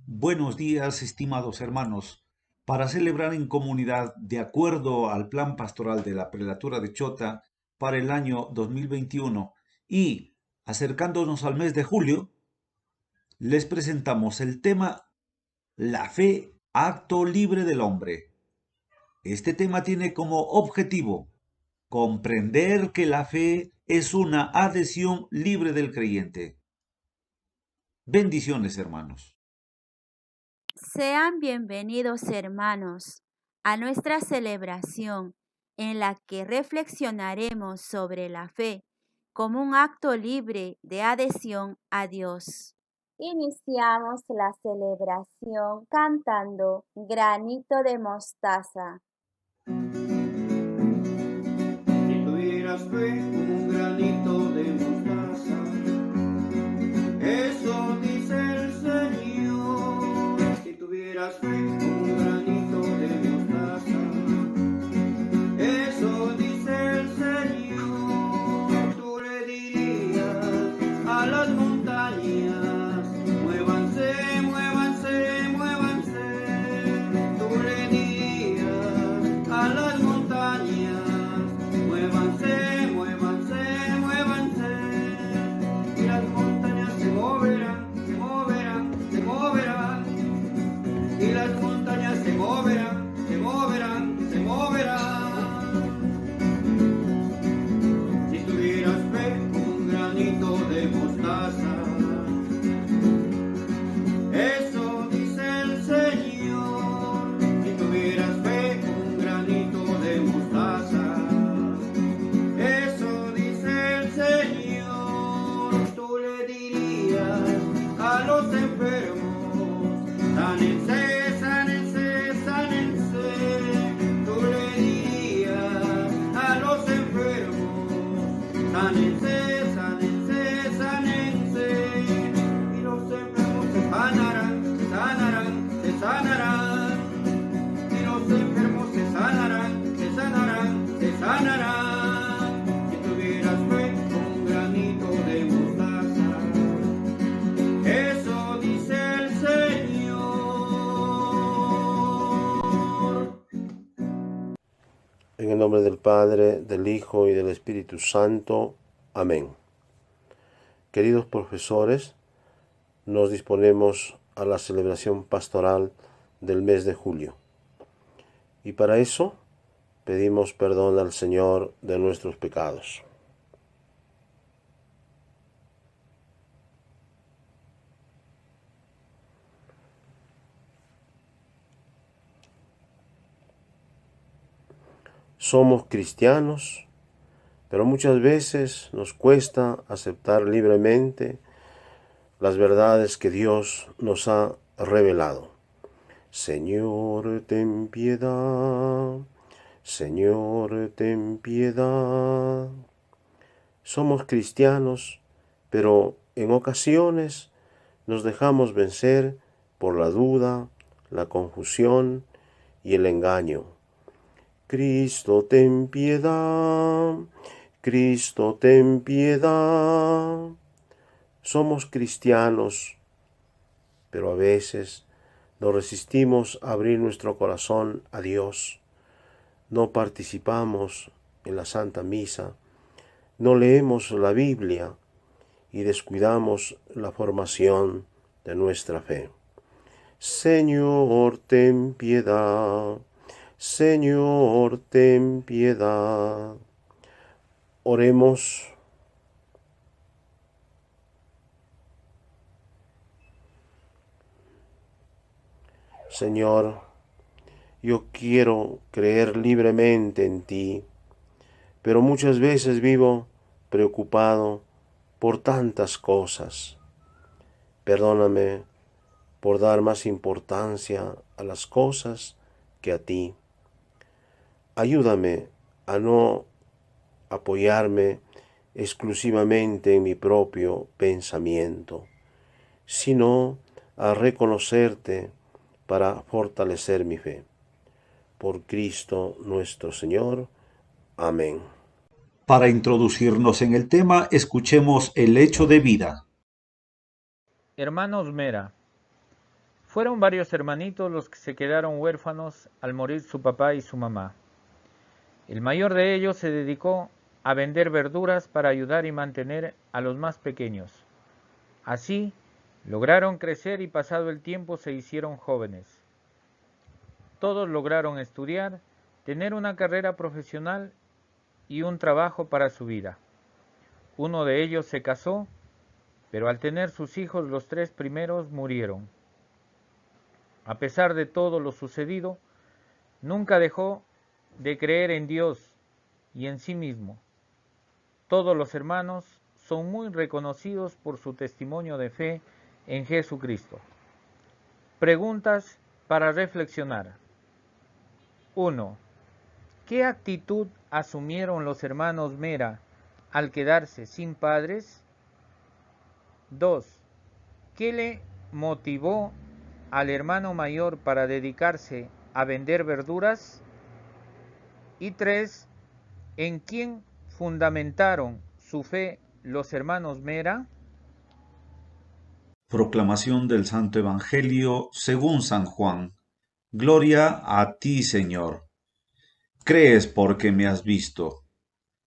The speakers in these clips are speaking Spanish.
Buenos días, estimados hermanos. Para celebrar en comunidad, de acuerdo al plan pastoral de la prelatura de Chota para el año 2021 y acercándonos al mes de julio, les presentamos el tema La fe, acto libre del hombre. Este tema tiene como objetivo comprender que la fe es una adhesión libre del creyente. Bendiciones, hermanos. Sean bienvenidos, hermanos, a nuestra celebración en la que reflexionaremos sobre la fe como un acto libre de adhesión a Dios. Iniciamos la celebración cantando Granito de mostaza. Si tuvieras fe como un granito de mostaza, eso dice el Señor. Si tuvieras fe como un granito de mostaza, eso dice el Señor. Tú le dirías a las montañas, muévanse, muévanse, muévanse. Tú le dirías a las montañas, muévanse, muévanse, muévanse, y las montañas se moverán, se moverán, se moverán, y las montañas se moverán, se moverán, se moverán. Si tuvieras fe como un granito de mostaza, eso dice el Señor. Si tuvieras fe como un granito de mostaza, eso dice el Señor. Tú le dirías a los enfermos, sánense, sánense, sánense. Tú le dirías a los enfermos, sánense, sánense, sánense. Y los enfermos se sanarán, se sanarán, se sanarán. Y los enfermos se sanarán, se sanarán, se sanarán. Si tuvieras fe como un granito de mostaza, eso dice el Señor. En el nombre del Padre, del Hijo y del Espíritu Santo. Amén. Queridos profesores, nos disponemos a la celebración pastoral del mes de julio. Y para eso pedimos perdón al Señor de nuestros pecados. Somos cristianos, pero muchas veces nos cuesta aceptar libremente las verdades que Dios nos ha revelado. Señor, ten piedad. Señor, ten piedad. Somos cristianos, pero en ocasiones nos dejamos vencer por la duda, la confusión y el engaño. Cristo, ten piedad. Cristo, ten piedad. Somos cristianos, pero a veces nos resistimos a abrir nuestro corazón a Dios. No participamos en la Santa Misa, no leemos la Biblia y descuidamos la formación de nuestra fe. Señor, ten piedad. Señor, ten piedad. Oremos. Señor, yo quiero creer libremente en ti, pero muchas veces vivo preocupado por tantas cosas. Perdóname por dar más importancia a las cosas que a ti. Ayúdame a no apoyarme exclusivamente en mi propio pensamiento, sino a reconocerte para fortalecer mi fe. Por Cristo nuestro Señor. Amén. Para introducirnos en el tema, escuchemos el hecho de vida. Hermanos Mera, Fueron varios hermanitos los que se quedaron huérfanos al morir su papá y su mamá. El mayor de ellos se dedicó a vender verduras para ayudar y mantener a los más pequeños. Así, lograron crecer y pasado el tiempo se hicieron jóvenes. Todos lograron estudiar, tener una carrera profesional y un trabajo para su vida. Uno de ellos se casó, pero al tener sus hijos los 3 primeros murieron. A pesar de todo lo sucedido, nunca dejó de creer en Dios y en sí mismo. Todos los hermanos son muy reconocidos por su testimonio de fe en Jesucristo. Preguntas para reflexionar. 1. ¿Qué actitud asumieron los hermanos Mera al quedarse sin padres? 2. ¿Qué le motivó al hermano mayor para dedicarse a vender verduras? Y 3. ¿En quién fundamentaron su fe los hermanos Mera? Proclamación del Santo Evangelio según San Juan. Gloria a ti, Señor. Crees porque me has visto.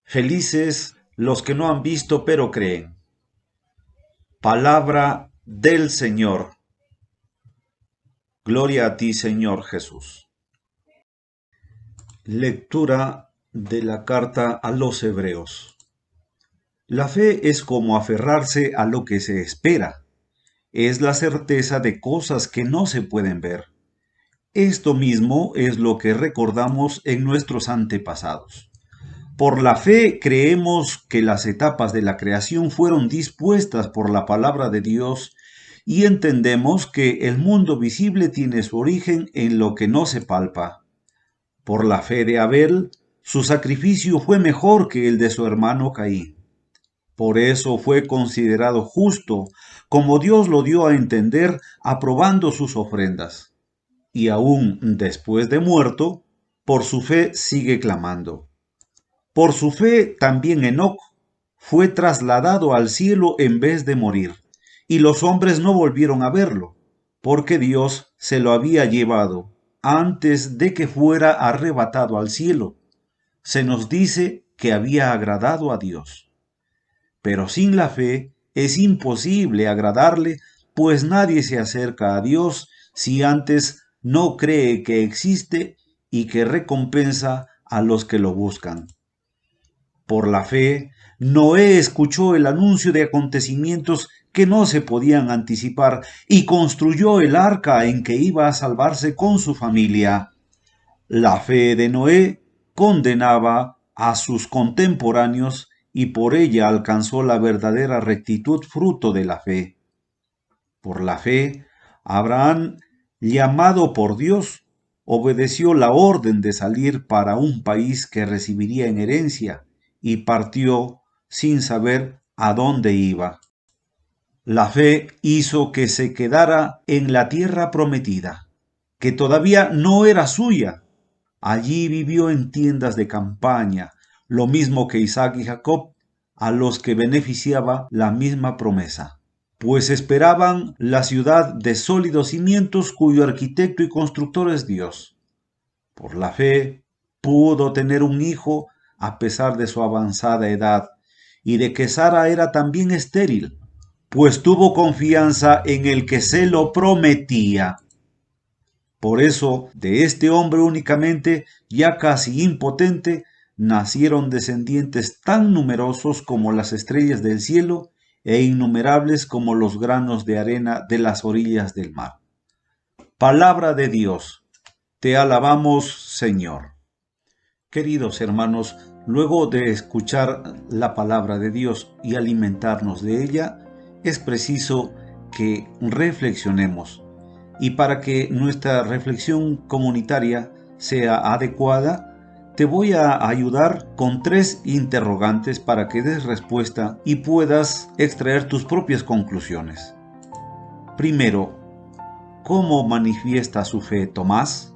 Felices los que no han visto pero creen. Palabra del Señor. Gloria a ti, Señor Jesús. Lectura de la carta a los Hebreos. La fe es como aferrarse a lo que se espera. Es la certeza de cosas que no se pueden ver. Esto mismo es lo que recordamos en nuestros antepasados. Por la fe creemos que las etapas de la creación fueron dispuestas por la palabra de Dios y entendemos que el mundo visible tiene su origen en lo que no se palpa. Por la fe de Abel, su sacrificio fue mejor que el de su hermano Caín. Por eso fue considerado justo, como Dios lo dio a entender aprobando sus ofrendas. Y aún después de muerto, por su fe sigue clamando. Por su fe también Enoc fue trasladado al cielo en vez de morir, y los hombres no volvieron a verlo, porque Dios se lo había llevado antes de que fuera arrebatado al cielo. Se nos dice que había agradado a Dios. Pero sin la fe es imposible agradarle, pues nadie se acerca a Dios si antes no cree que existe y que recompensa a los que lo buscan. Por la fe, Noé escuchó el anuncio de acontecimientos que no se podían anticipar y construyó el arca en que iba a salvarse con su familia. La fe de Noé condenaba a sus contemporáneos y por ella alcanzó la verdadera rectitud fruto de la fe. Por la fe, Abraham, llamado por Dios, obedeció la orden de salir para un país que recibiría en herencia y partió sin saber a dónde iba. La fe hizo que se quedara en la tierra prometida, que todavía no era suya. Allí vivió en tiendas de campaña, lo mismo que Isaac y Jacob, a los que beneficiaba la misma promesa, pues esperaban la ciudad de sólidos cimientos cuyo arquitecto y constructor es Dios. Por la fe pudo tener un hijo a pesar de su avanzada edad y de que Sara era también estéril, pues tuvo confianza en el que se lo prometía. Por eso, de este hombre únicamente, ya casi impotente, nacieron descendientes tan numerosos como las estrellas del cielo e innumerables como los granos de arena de las orillas del mar. Palabra de Dios. Te alabamos, Señor. Queridos hermanos, luego de escuchar la palabra de Dios y alimentarnos de ella, es preciso que reflexionemos. Y para que nuestra reflexión comunitaria sea adecuada, te voy a ayudar con 3 interrogantes para que des respuesta y puedas extraer tus propias conclusiones. Primero, ¿cómo manifiesta su fe Tomás?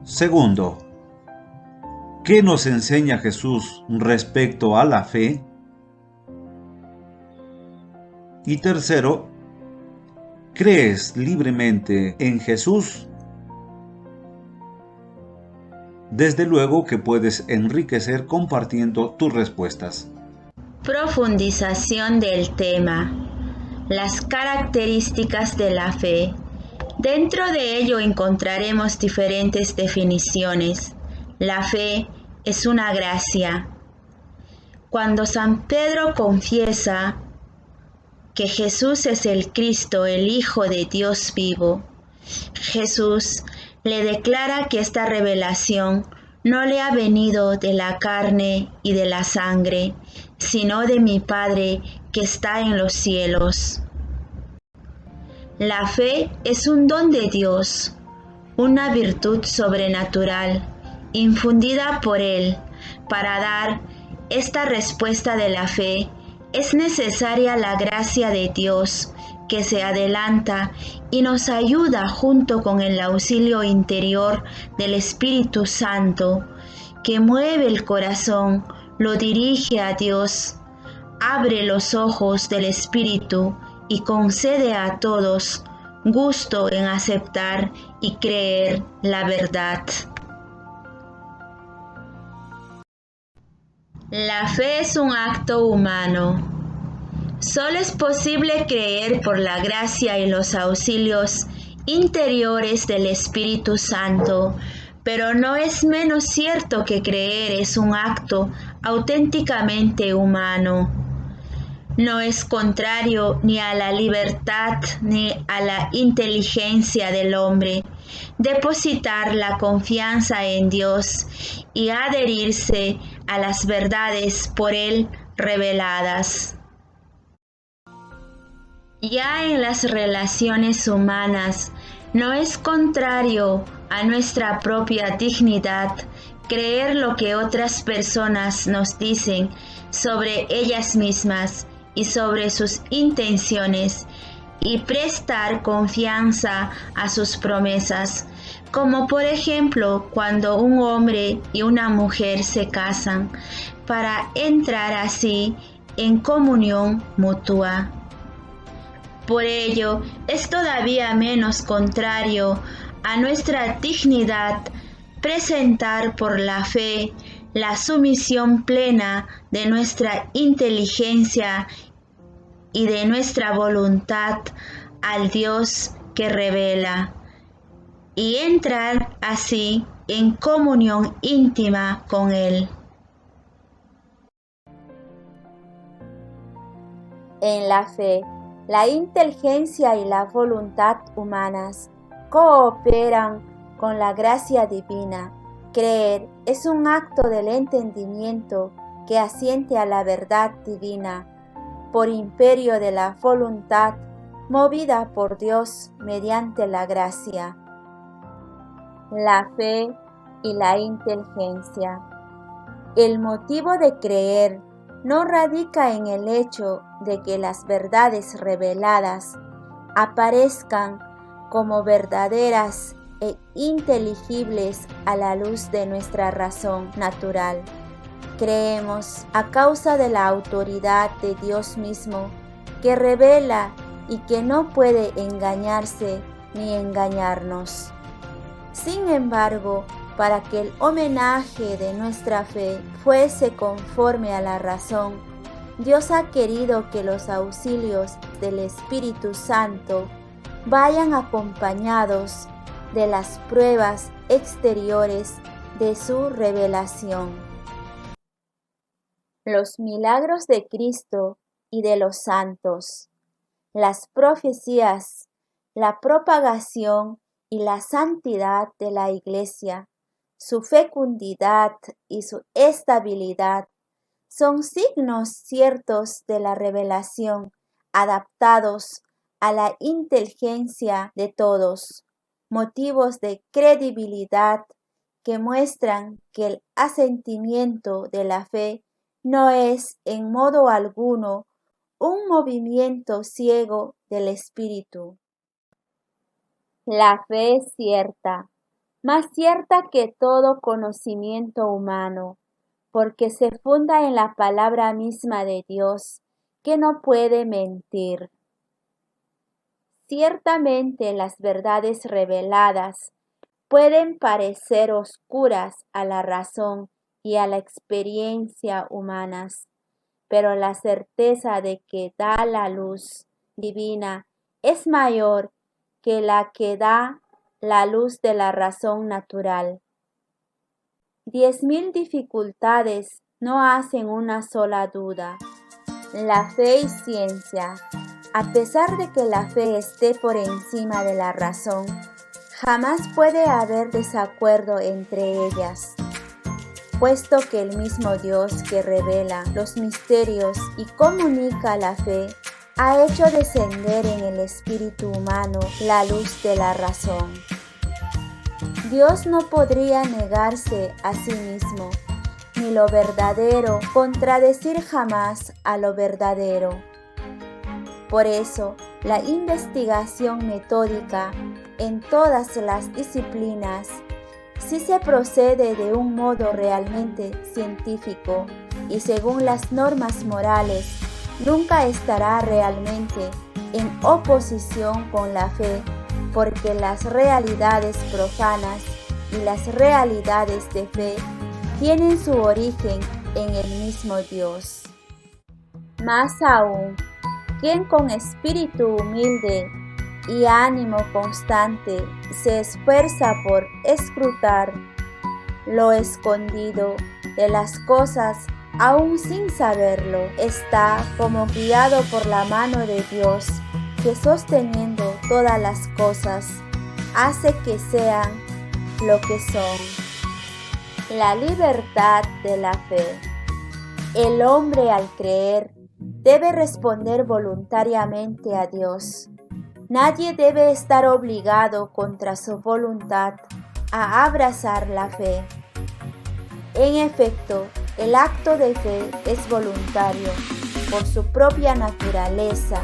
Segundo, ¿qué nos enseña Jesús respecto a la fe? Y tercero, ¿Crees libremente en Jesús? Desde luego que puedes enriquecer compartiendo tus respuestas. Profundización del tema. Las características de la fe. Dentro de ello encontraremos diferentes definiciones. La fe es una gracia. Cuando San Pedro confiesa que Jesús es el Cristo, el Hijo de Dios vivo, Jesús le declara que esta revelación no le ha venido de la carne y de la sangre, sino de mi Padre que está en los cielos. La fe es un don de Dios, una virtud sobrenatural, infundida por Él. Para dar esta respuesta de la fe, es necesaria la gracia de Dios, que se adelanta y nos ayuda junto con el auxilio interior del Espíritu Santo, que mueve el corazón, lo dirige a Dios, abre los ojos del Espíritu y concede a todos gusto en aceptar y creer la verdad. La fe es un acto humano. Solo es posible creer por la gracia y los auxilios interiores del Espíritu Santo, pero no es menos cierto que creer es un acto auténticamente humano. No es contrario ni a la libertad ni a la inteligencia del hombre depositar la confianza en Dios y adherirse a las verdades por Él reveladas. Ya en las relaciones humanas, no es contrario a nuestra propia dignidad creer lo que otras personas nos dicen sobre ellas mismas y sobre sus intenciones y prestar confianza a sus promesas, como por ejemplo cuando un hombre y una mujer se casan para entrar así en comunión mutua. Por ello, es todavía menos contrario a nuestra dignidad presentar por la fe la sumisión plena de nuestra inteligencia y de nuestra voluntad al Dios que revela, y entrar así en comunión íntima con Él. En la fe, la inteligencia y la voluntad humanas cooperan con la gracia divina. Creer es un acto del entendimiento que asiente a la verdad divina por imperio de la voluntad movida por Dios mediante la gracia. La fe y la inteligencia. El motivo de creer no radica en el hecho de que las verdades reveladas aparezcan como verdaderas e inteligibles a la luz de nuestra razón natural. Creemos a causa de la autoridad de Dios mismo, que revela y que no puede engañarse ni engañarnos. Sin embargo, para que el homenaje de nuestra fe fuese conforme a la razón, Dios ha querido que los auxilios del Espíritu Santo vayan acompañados de las pruebas exteriores de su revelación. Los milagros de Cristo y de los santos, las profecías, la propagación y la santidad de la Iglesia, su fecundidad y su estabilidad son signos ciertos de la revelación, adaptados a la inteligencia de todos, motivos de credibilidad que muestran que el asentimiento de la fe no es en modo alguno un movimiento ciego del espíritu. La fe es cierta, más cierta que todo conocimiento humano, porque se funda en la palabra misma de Dios, que no puede mentir. Ciertamente las verdades reveladas pueden parecer oscuras a la razón y a la experiencia humanas, pero la certeza de que da la luz divina es mayor que la que da la luz de la razón natural. 10.000 dificultades no hacen una sola duda. La fe y ciencia, a pesar de que la fe esté por encima de la razón, jamás puede haber desacuerdo entre ellas, puesto que el mismo Dios que revela los misterios y comunica la fe, ha hecho descender en el espíritu humano la luz de la razón. Dios no podría negarse a sí mismo, ni lo verdadero contradecir jamás a lo verdadero. Por eso, la investigación metódica en todas las disciplinas, si se procede de un modo realmente científico y según las normas morales, nunca estará realmente en oposición con la fe, porque las realidades profanas y las realidades de fe tienen su origen en el mismo Dios. Más aún, quien con espíritu humilde y ánimo constante se esfuerza por escrutar lo escondido de las cosas, aún sin saberlo, está como guiado por la mano de Dios, que sosteniendo todas las cosas, hace que sean lo que son. La libertad de la fe. El hombre al creer debe responder voluntariamente a Dios. Nadie debe estar obligado contra su voluntad a abrazar la fe. En efecto, el acto de fe es voluntario por su propia naturaleza.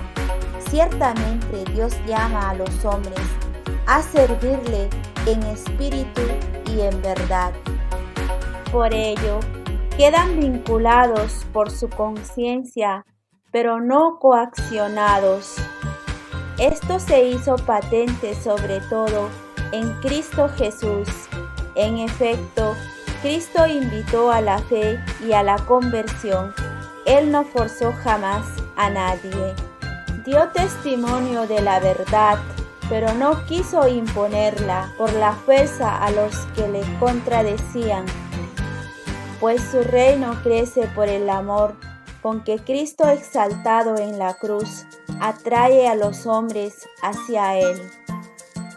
Ciertamente Dios llama a los hombres a servirle en espíritu y en verdad. Por ello, quedan vinculados por su conciencia, pero no coaccionados. Esto se hizo patente sobre todo en Cristo Jesús. En efecto, Cristo invitó a la fe y a la conversión. Él no forzó jamás a nadie. Dio testimonio de la verdad, pero no quiso imponerla por la fuerza a los que le contradecían, pues su reino crece por el amor con que Cristo exaltado en la cruz atrae a los hombres hacia Él.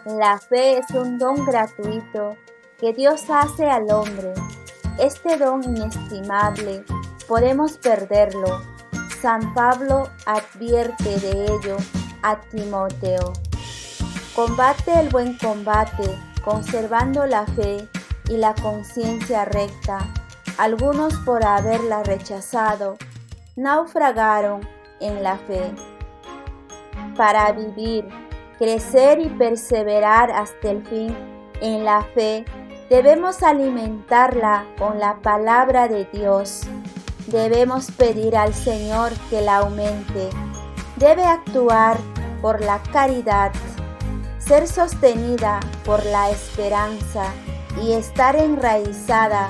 La fe es un don gratuito que Dios hace al hombre. Este don inestimable podemos perderlo. San Pablo advierte de ello a Timoteo. Combate el buen combate, conservando la fe y la conciencia recta. Algunos, por haberla rechazado, naufragaron en la fe. Para vivir, crecer y perseverar hasta el fin en la fe, debemos alimentarla con la palabra de Dios. Debemos pedir al Señor que la aumente. Debe actuar por la caridad, ser sostenida por la esperanza y estar enraizada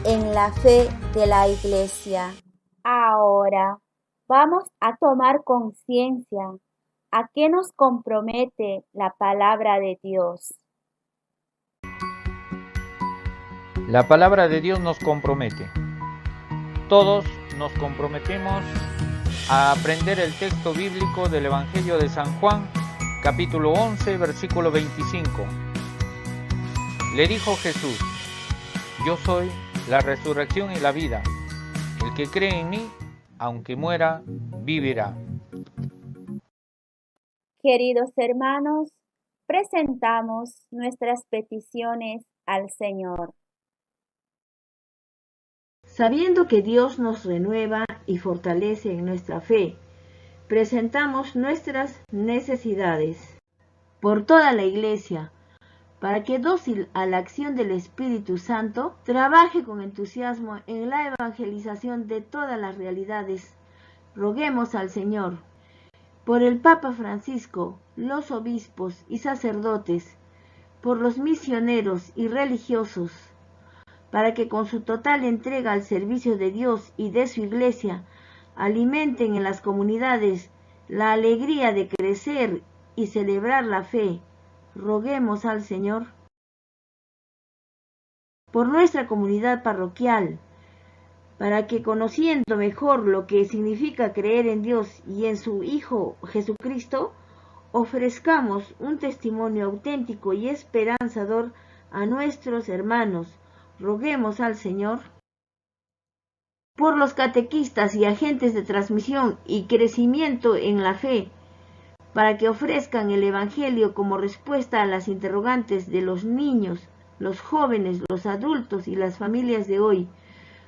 en la fe de la Iglesia. Ahora vamos a tomar conciencia a qué nos compromete la palabra de Dios. La palabra de Dios nos compromete. Todos nos comprometemos a aprender el texto bíblico del Evangelio de San Juan, capítulo 11, versículo 25. Le dijo Jesús: Yo soy la resurrección y la vida. El que cree en mí, aunque muera, vivirá. Queridos hermanos, presentamos nuestras peticiones al Señor. Sabiendo que Dios nos renueva y fortalece en nuestra fe, presentamos nuestras necesidades por toda la Iglesia, para que, dócil a la acción del Espíritu Santo, trabaje con entusiasmo en la evangelización de todas las realidades. Roguemos al Señor. por el Papa Francisco, los obispos y sacerdotes, por los misioneros y religiosos, para que con su total entrega al servicio de Dios y de su Iglesia, alimenten en las comunidades la alegría de crecer y celebrar la fe. Roguemos al Señor. Por nuestra comunidad parroquial, para que conociendo mejor lo que significa creer en Dios y en su Hijo Jesucristo, ofrezcamos un testimonio auténtico y esperanzador a nuestros hermanos. Roguemos al Señor. Por los catequistas y agentes de transmisión y crecimiento en la fe, para que ofrezcan el Evangelio como respuesta a las interrogantes de los niños, los jóvenes, los adultos y las familias de hoy.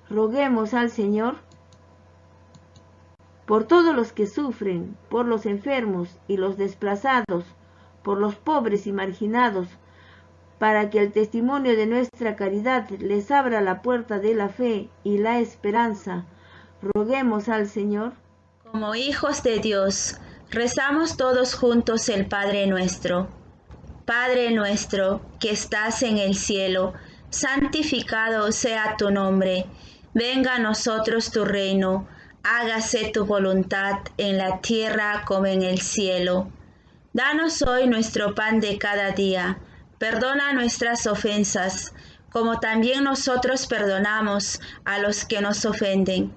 Roguemos al Señor. Por todos los que sufren, por los enfermos y los desplazados, por los pobres y marginados, para que el testimonio de nuestra caridad les abra la puerta de la fe y la esperanza. Roguemos al Señor. Como hijos de Dios, rezamos todos juntos el Padre Nuestro. Padre nuestro, que estás en el cielo, santificado sea tu nombre. Venga a nosotros tu reino. Hágase tu voluntad en la tierra como en el cielo. Danos hoy nuestro pan de cada día. Perdona nuestras ofensas, como también nosotros perdonamos a los que nos ofenden.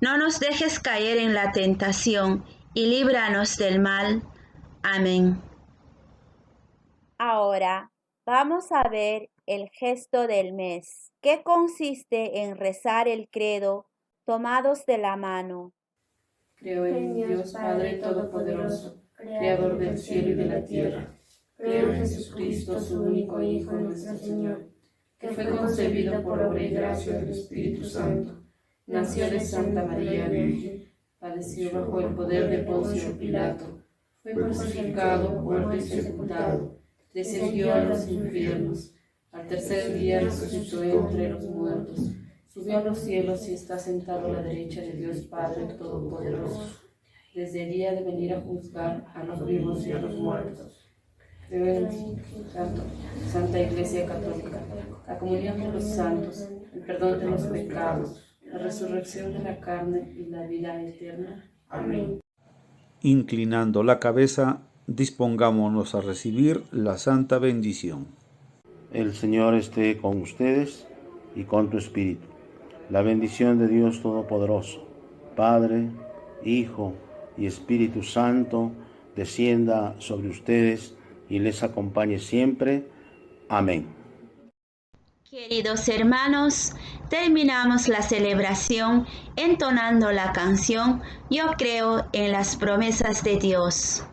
No nos dejes caer en la tentación, y líbranos del mal. Amén. Ahora vamos a ver el gesto del mes, que consiste en rezar el credo tomados de la mano. Creo en Dios Padre Todopoderoso, Creador del cielo y de la tierra. Creo en Jesucristo, su único Hijo, nuestro Señor, que fue concebido por obra y gracia del Espíritu Santo. Nació de Santa María Virgen, padeció bajo el poder de Poncio Pilato, fue crucificado, muerto y sepultado, descendió a los infiernos. Al tercer día resucitó entre los muertos, subió a los cielos y está sentado a la derecha de Dios Padre Todopoderoso. Desde el día de venir a juzgar a los vivos y a los muertos. Creo en Santa Iglesia Católica, la comunión de los santos, el perdón de los pecados, la resurrección de la carne y la vida eterna. Amén. Inclinando la cabeza, dispongámonos a recibir la santa bendición. El Señor esté con ustedes y con tu espíritu. La bendición de Dios Todopoderoso, Padre, Hijo y Espíritu Santo, descienda sobre ustedes y les acompañe siempre. Amén. Queridos hermanos, terminamos la celebración entonando la canción Yo creo en las promesas de Dios.